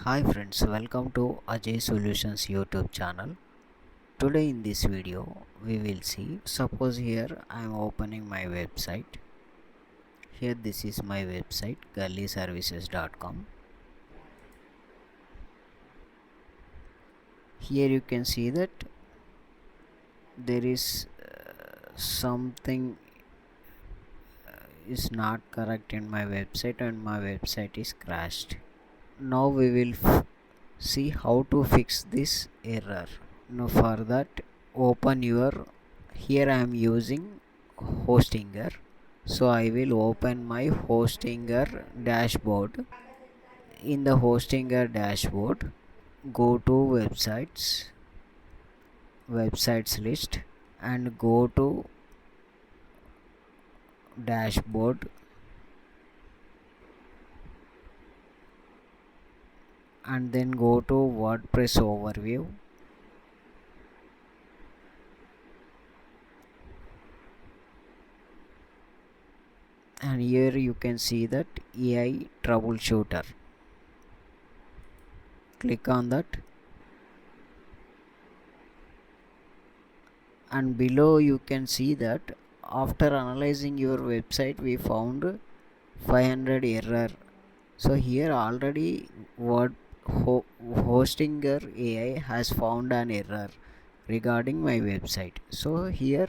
Hi friends, welcome to Ajay Solutions YouTube channel. Today in this video we will see, suppose here I am opening my website. Here this is my website gullyservices.com. Here you can see that there is something is not correct in my website and my website is crashed. Now we will see how to fix this error. Now for that, open your, here I am using Hostinger, so I will open my Hostinger dashboard. In the Hostinger dashboard, go to websites list, and go to dashboard, and then go to WordPress overview, and here you can see that AI troubleshooter. Click on that, and below you can see that after analyzing your website we found 500 error. So here already Hostinger AI has found an error regarding my website. So here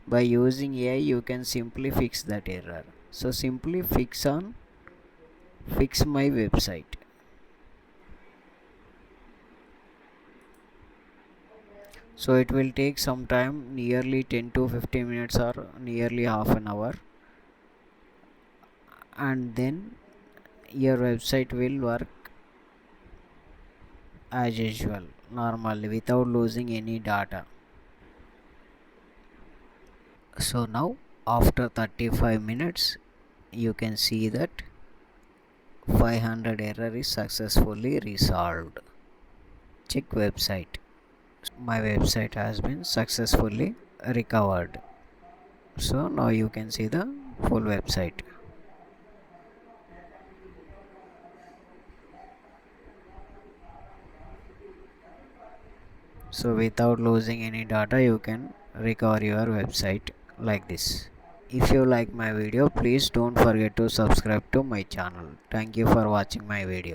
by using AI you can simply fix that error. So simply fix my website. So it will take some time, nearly 10 to 15 minutes or nearly half an hour, and then your website will work as usual normally without losing any data. So now after 35 minutes you can see that 500 error is successfully resolved. Check website. My website has been successfully recovered. So now you can see the full website. So without losing any data you can recover your website like this. If you like my video, please don't forget to subscribe to my channel. Thank you for watching my video.